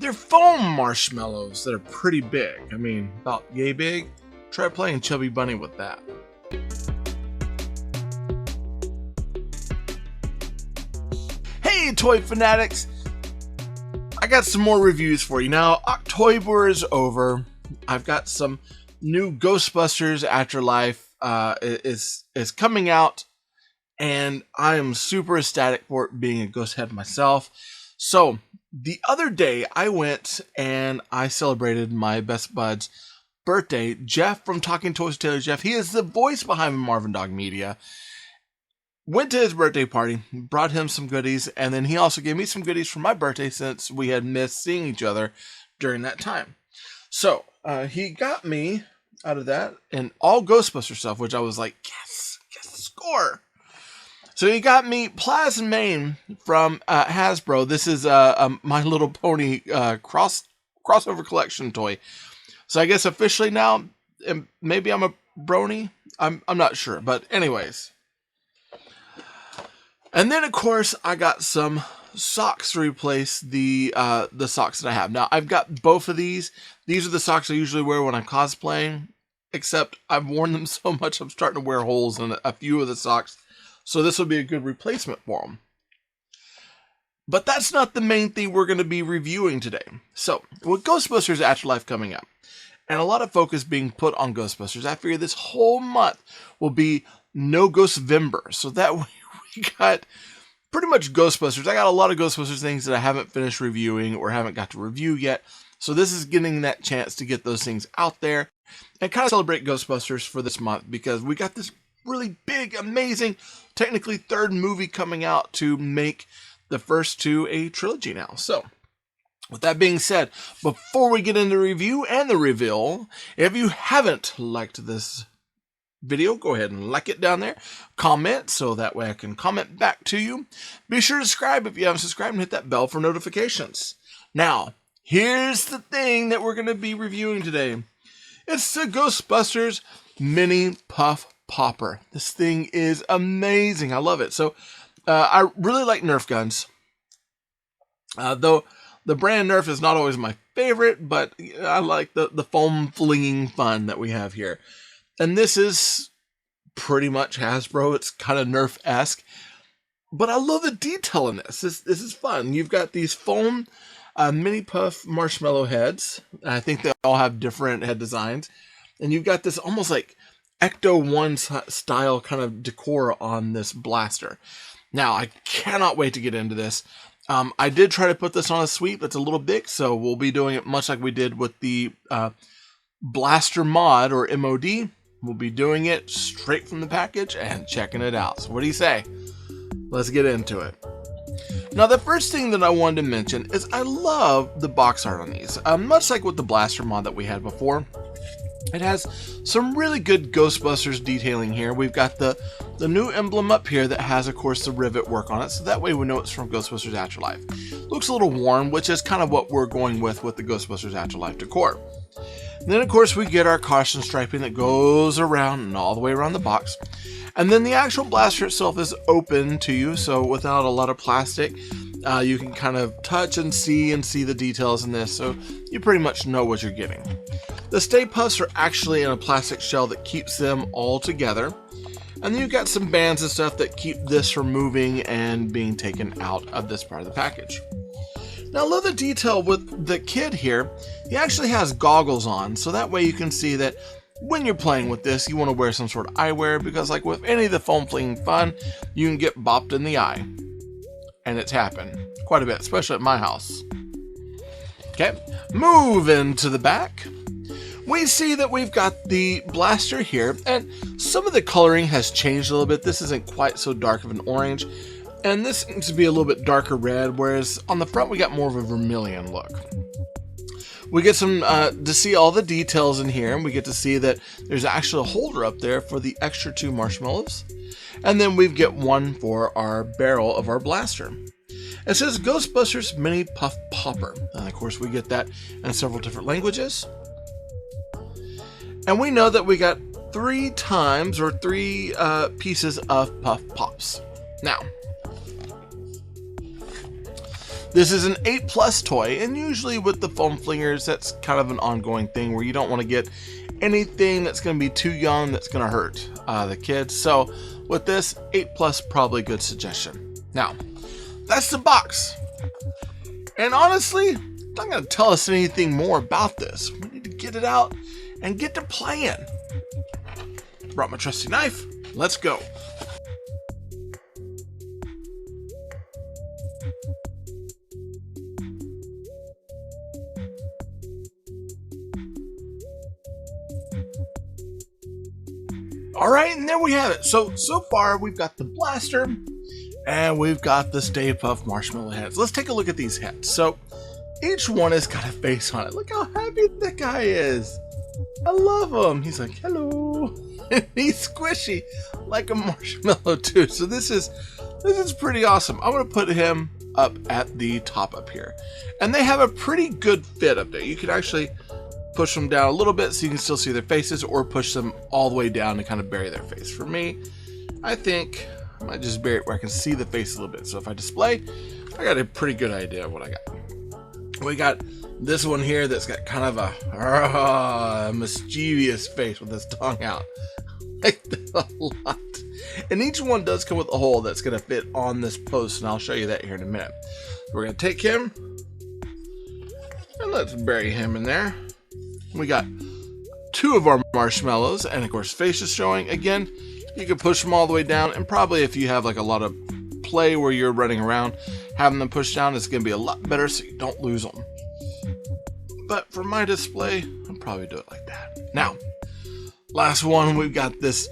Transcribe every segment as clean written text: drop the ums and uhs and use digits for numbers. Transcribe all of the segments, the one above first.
They're foam marshmallows that are pretty big. I mean, about yay big. Try playing Chubby Bunny with that. Hey, toy fanatics! I got some more reviews for you. Now, October is over. I've got some new Ghostbusters Afterlife is coming out, and I am super ecstatic for it, being a ghost head myself. So the other day I went and I celebrated my best bud's birthday. Jeff from Talking Toys with Taylor Jeff, he is the voice behind Marvin Dog Media. Went to his birthday party, brought him some goodies, and then he also gave me some goodies for my birthday since we had missed seeing each other during that time. So he got me out of that and all Ghostbuster stuff, which I was like, yes, score. So he got me Plasmane from Hasbro. This is a My Little Pony crossover collection toy. So I guess officially now, maybe I'm a brony. I'm not sure, but anyways. And then, of course, I got some socks to replace the socks that I have. Now, I've got both of these. These are the socks I usually wear when I'm cosplaying, except I've worn them so much I'm starting to wear holes in a few of the socks. So this will be a good replacement for them. But that's not the main thing we're going to be reviewing today. So, with Ghostbusters Afterlife coming up, and a lot of focus being put on Ghostbusters, I figure this whole month will be No Ghostvember. So that way we got pretty much Ghostbusters. I got a lot of Ghostbusters things that I haven't finished reviewing or haven't got to review yet. So this is getting that chance to get those things out there and kind of celebrate Ghostbusters for this month, because we got this really big, amazing, technically third movie coming out to make the first two a trilogy now. So with that being said, before we get into the review and the reveal, if you haven't liked this video, go ahead and like it down there. Comment so that way I can comment back to you. Be sure to subscribe if you haven't subscribed and hit that bell for notifications. Now, here's the thing that we're going to be reviewing today. It's the Ghostbusters Mini Puff Popper. This thing is amazing. I love it. So, I really like Nerf guns. Though the brand Nerf is not always my favorite, but I like the foam flinging fun that we have here. And this is pretty much Hasbro. It's kind of Nerf-esque. But I love the detail in this. This is fun. You've got these foam Mini Puff Marshmellow heads. I think they all have different head designs. And you've got this almost like Ecto 1 style kind of decor on this blaster. Now, I cannot wait to get into this. I did try to put this on a sweep. It's a little big, so we'll be doing it much like we did with the Blaster Mod or MOD. We'll be doing it straight from the package and checking it out. So what do you say? Let's get into it. Now, the first thing that I wanted to mention is I love the box art on these. Much like with the Blaster Mod that we had before, it has some really good Ghostbusters detailing here. We've got the new emblem up here that has, of course, the rivet work on it. So that way we know it's from Ghostbusters Afterlife. Looks a little worn, which is kind of what we're going with the Ghostbusters Afterlife decor. And then, of course, we get our caution striping that goes around and all the way around the box. And then the actual blaster itself is open to you, so without a lot of plastic, you can kind of touch and see the details in this, so you pretty much know what you're getting. The Stay Puffs are actually in a plastic shell that keeps them all together. And then you've got some bands and stuff that keep this from moving and being taken out of this part of the package. Now, I love the detail with the kid here. He actually has goggles on, so that way you can see that when you're playing with this, you want to wear some sort of eyewear, because like with any of the foam flinging fun, you can get bopped in the eye. And it's happened quite a bit, especially at my house. Okay, moving to the back. We see that we've got the blaster here, and some of the coloring has changed a little bit. This isn't quite so dark of an orange, and this seems to be a little bit darker red, whereas on the front we got more of a vermilion look. We get some to see all the details in here, and we get to see that there's actually a holder up there for the extra 2 marshmallows, and then we get one for our barrel of our blaster. It says Ghostbusters Mini Puff Popper, and of course we get that in several different languages. And we know that we got 3 pieces of Puff Pops. Now, This is an 8+ toy, and usually with the foam flingers, that's kind of an ongoing thing where you don't want to get anything that's going to be too young that's going to hurt the kids. So with this, 8+ probably a good suggestion. Now, that's the box. And honestly, it's not going to tell us anything more about this. We need to get it out and get to playing. Brought my trusty knife. Let's go. All right, and there we have it. So far we've got the blaster and we've got the Stay Puff Marshmellow heads. Let's take a look at these heads. So each one has got a face on it. Look how happy that guy is. I love him. He's like, hello. He's squishy like a marshmallow too. So this is pretty awesome. I'm gonna put him up at the top up here. And they have a pretty good fit up there. You can actually push them down a little bit so you can still see their faces, or push them all the way down to kind of bury their face. For me, I think I might just bury it where I can see the face a little bit. So if I display, I got a pretty good idea of what I got. We got this one here that's got kind of a mischievous face with his tongue out. I like that a lot. And each one does come with a hole that's going to fit on this post, and I'll show you that here in a minute. We're going to take him and let's bury him in there. We got 2 of our marshmallows, and of course faces showing. Again, you can push them all the way down, and probably if you have like a lot of play where you're running around, having them pushed down is going to be a lot better so you don't lose them. But for my display, I'll probably do it like that. Now, last one, we've got this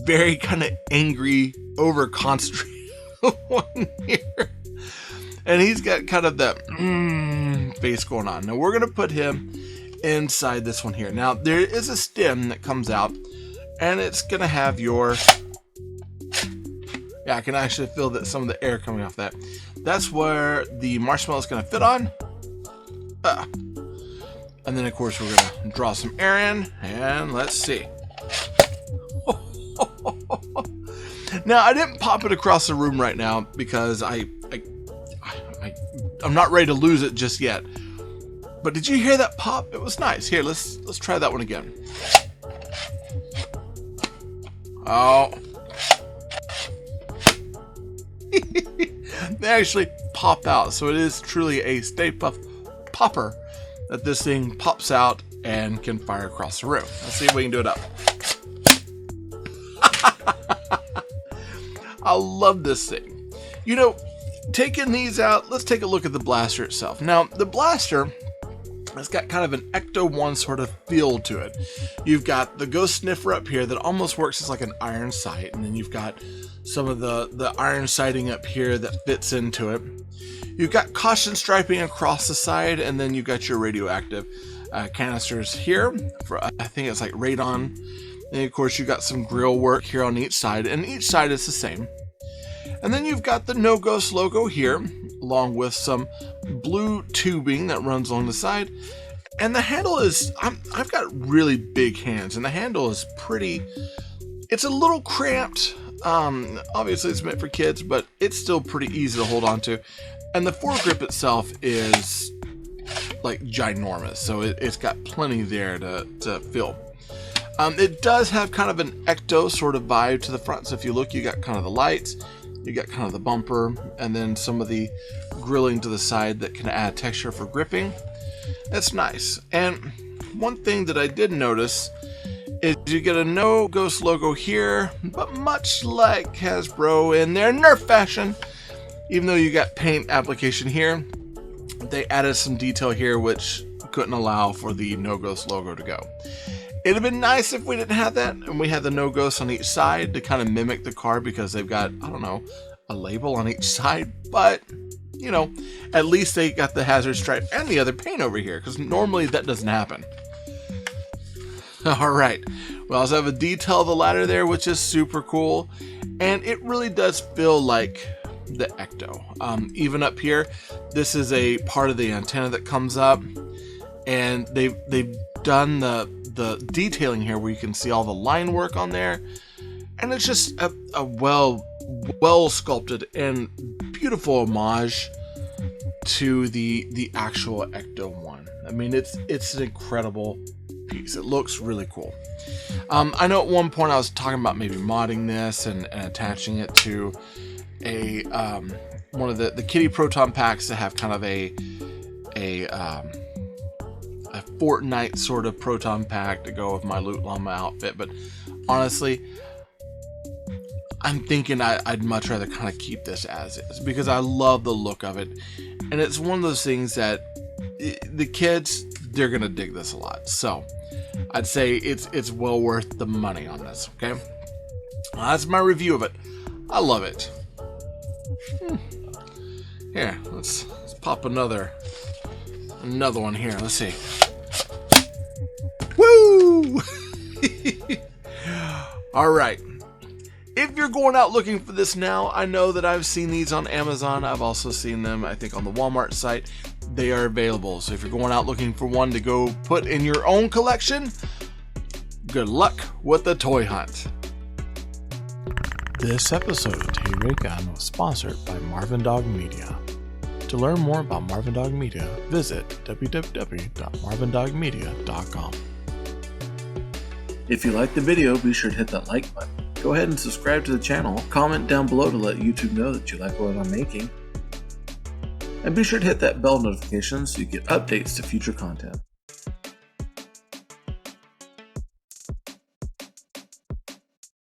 very kind of angry, over-concentrated one here. And he's got kind of that face going on. Now we're going to put him inside this one here. Now there is a stem that comes out, and it's gonna have your, I can actually feel that some of the air coming off that. That's where the marshmallow is gonna fit on. And then of course we're gonna draw some air in, and let's see. Now I didn't pop it across the room right now because I'm not ready to lose it just yet. But did you hear that pop? It was nice. Here, let's try that one again. Oh. They actually pop out. So it is truly a Stay Puff Popper that this thing pops out and can fire across the room. Let's see if we can do it up. I love this thing. You know, taking these out, let's take a look at the blaster itself. Now, the blaster, it's got kind of an Ecto 1 sort of feel to it. You've got the ghost sniffer up here that almost works as like an iron sight, and then you've got some of the iron sighting up here that fits into it. You've got caution striping across the side, and then you've got your radioactive canisters here for, I think it's like radon. And of course you've got some grill work here on each side, and each side is the same. And then you've got the No Ghost logo here, along with some blue tubing that runs along the side. And the handle is, I've got really big hands, and the handle is pretty, it's a little cramped. Obviously it's meant for kids, but it's still pretty easy to hold on to. And the foregrip itself is like ginormous, so it's got plenty there to fill. It does have kind of an Ecto sort of vibe to the front. So if you look, you got kind of the lights, you got kind of the bumper, and then some of the grilling to the side that can add texture for gripping. That's nice. And one thing that I did notice is you get a No Ghost logo here, but much like Hasbro in their Nerf fashion, even though you got paint application here, they added some detail here which couldn't allow for the No Ghost logo to go. It'd have been nice if we didn't have that, and we had the No Ghost on each side to kind of mimic the car, because they've got, I don't know, a label on each side, but, you know, at least they got the hazard stripe and the other paint over here, because normally that doesn't happen. Alright, we also have a detail of the ladder there, which is super cool, and it really does feel like the Ecto. Even up here, this is a part of the antenna that comes up, and they've done the detailing here where you can see all the line work on there, and it's just a well sculpted and beautiful homage to the actual Ecto one. I mean, it's an incredible piece. It looks really cool. I know at one point I was talking about maybe modding this and attaching it to a one of the kitty proton packs to have kind of a Fortnite sort of proton pack to go with my Loot Llama outfit, but honestly, I'm thinking I'd much rather kind of keep this as is because I love the look of it, and it's one of those things that the kids, they're gonna dig this a lot. So I'd say it's well worth the money on this. Okay, that's my review of it. I love it. Here, let's pop another one here. Let's see. Woo! All right. If you're going out looking for this now, I know that I've seen these on Amazon. I've also seen them, I think, on the Walmart site. They are available. So if you're going out looking for one to go put in your own collection, good luck with the toy hunt. This episode of Tay Ray Gun was sponsored by Marvin Dog Media. To learn more about Marvin Dog Media, visit www.marvindogmedia.com. If you liked the video, be sure to hit that like button. Go ahead and subscribe to the channel. Comment down below to let YouTube know that you like what I'm making. And be sure to hit that bell notification so you get updates to future content.